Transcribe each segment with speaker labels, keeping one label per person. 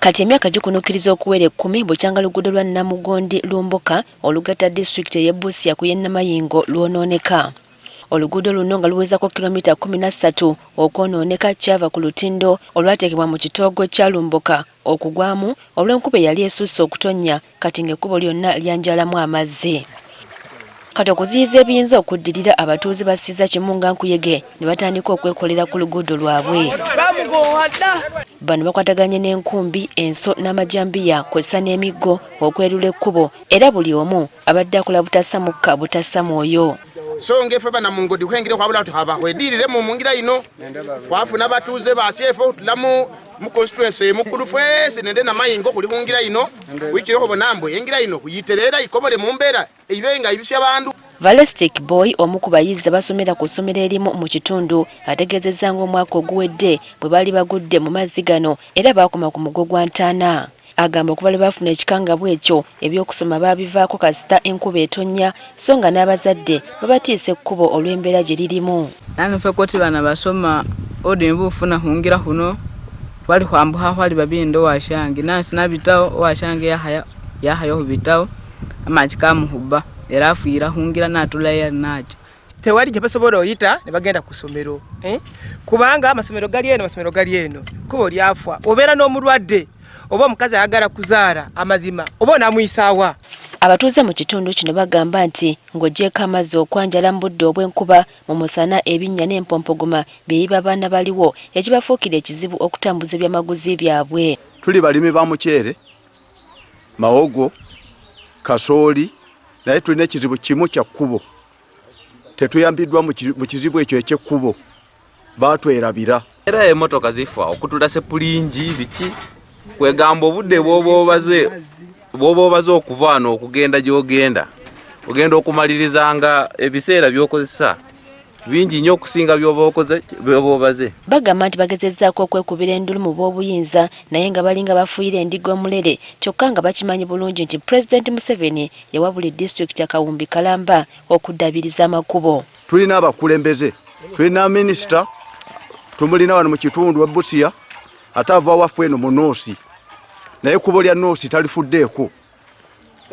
Speaker 1: Kati emyaka gikunukkiriza okuwera 10 bukyanga luguudo lwa Namugondi Lumboka olugatta disitulikiti y'e Busia ku y'e Namayingo lwonooneka. Oluguudo luno nga luwezako kilomita 13 okwonooneka kyava ku lutindo olwateekebwa mu kitoogo kya Lumboka okugwamu olw'enkuba eyali esusse okutonnya kati ng'ekkubo lyonna lyanjalamu amazzi. Kati okuziyiza ebiyinza okuddirira abatuuze ba Sizza Nkuyege ne batandika okwekolera ku luguudo lwabwe. Bano bakwataganye n'enkumbi, enso n'amajambiya kw'ossa n'emiggo okwerula ekkubo era buli omu abadde akola butassa mukka butassa mwoyo.
Speaker 2: So ngefe bana mungodi kwengire kwabula tuhaba wedirire mu mungira ino kwafuna batuuze basyefe tulamu mu constituency mukuru fwese nende Namayingo kuli mungira ino wikireko bonambwe engira ino kuyiterera ikobole mu mbeera eibenga ibisya bandu.
Speaker 1: Valestic Boy omu ku bayizi basomera ku ssomero erimu mu kitundu ategeezezza ng'omwaka oguwedde bwe baali bagudde mu mazzi gano era baakoma ku mugo gwa Ntaana. Agamba okuba bafuna ekikangabwa ekyo ebyokusoma baabivaako kasita enkuba etonnya so nga n'abazadde babatiisa ekkubo olw'embeera gye lirimu.
Speaker 3: Nami ffe koti bana basoma odi mbufuna hungira huno wali kwambuha wali babindo washange nansi nabitawo washange yahayo hubitawo amachi kamuhuba era afuira hungira natulaya nacho
Speaker 4: tewali gye basobola oyita ne bagenda ku ssomero kubanga amasomero gali eno kubo lyafwa obeera n'omulwadde oba omukazi ayagala kuzaala amazima oba onamuyisaawa.
Speaker 1: Abatuuze mu kitundu kino bagamba nti ng'ogyeko amazzi okwanjala mu budde obw'enkuba mu musana ebinnya n'empompogoma byeyiba abaana baliwo ekibafuukira ekizibu okutambuza ebyamaguzi byabwe.
Speaker 5: Tuli balimi ba muceere, mawogo, kasooli naye tulina ekizibu kimu kya kkubo. Tetuyambiddwa mu kizibu ekyo eky'ekkubo baatwerabira.
Speaker 6: Era emmotoka zifa okutulase pulingi biki kwegamba obudde bw'oba obaze okuva wano okugenda gy'ogenda ogenda okumalirizanga ebiseera by'okozesa bingi nnyo okusinga by'oba obaze.
Speaker 1: Bagamba nti bagezezzaako okwekubira endulu mu b'obuyinza naye nga balinga bafuuyira endiga omulere kyokka nga bakimanyi bulungi nti Pulezidenti Museveni yawabula disitulikiti ya Kawumbi Kalamba okuddabiriza amakubo.
Speaker 5: Tulina abakulembeze, tulina minisita tumulina wano mu kitundu Busia ate ava waffe eno mu Noosi naye kubo lya Noosi talifuddeeko.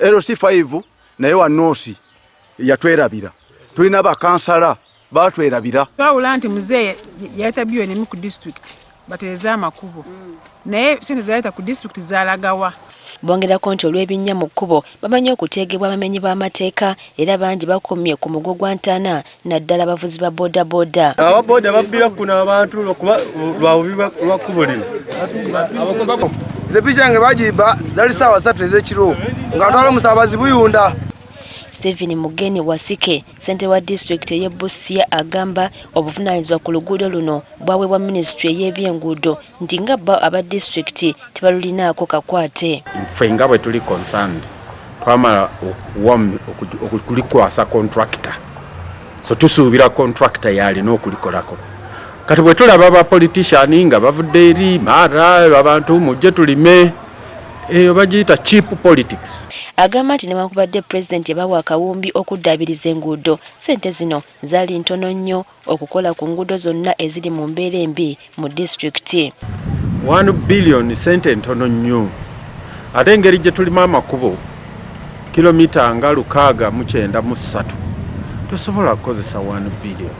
Speaker 5: LC5 naye wa Noosi yatwerabira. Tulina bakansala baatwerabira.
Speaker 7: Twawula nti muzee yatabiwe nemu ku district bateeza amakubo naye sente zayita ku district zalagawa.
Speaker 1: Bongerako nti olw'ebinnya mu kkubo bamanyi okuteegebwa abamenyi b'amateeka era bangi bakomye ku mugo gwa Ntaana naddala abavuzi ba boda boda.
Speaker 8: Ababoda babbira kuno abantu lwabubi lwa kkubo lino.
Speaker 2: Ze pijange bagiba zali ssaawa 3 ez'ekiro ng'atwala omusaabazi Buyunda.
Speaker 1: Stephen Mugeni Wasike ssente wa disitulikiti y'e Busia agamba obuvunaanyizibwa ku luguudo luno bwaweebwa minisitule y'ebyenguudo nti nga bba aba disitulikiti tebalulinaako kakwate.
Speaker 9: Ffe nga bwe tuli concerned twamala okulikwasa contractor so tusuubira contractor yalina okulikolako. Kati bwe tulaba abapolitician nga bavudde eri mara abantu mujje tulime eyo bagiyita cheap politics.
Speaker 1: Agamba nti newankubadde Pulezidenti yabawa akawumbi okuddaabiriza enguudo ssente zino zaali ntono nnyo okukola ku nguudo zonna eziri mu mbeera embi mu disitulikiti.
Speaker 9: 1 billion ssente ntono nnyo ate engeri gye tulimu amakubo kilomita nga 693 tosobola kukozesa 1 billion.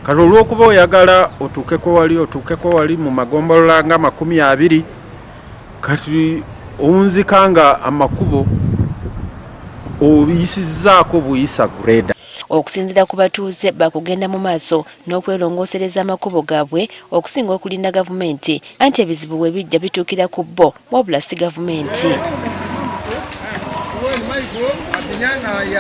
Speaker 9: Kati olw'okuba oyagala otuukeko wali mu magombolola nga 20 kati onzikanga amakubo obiyisizzaako buyisa greda.
Speaker 1: Okusinziira ku batuuze bakugenda mu maaso n'okwerongoosereza amakubo gaabwe okusinga okulinda gavumenti anti ebizibu bwe bijja bituukira ku bo wabula si gavumenti.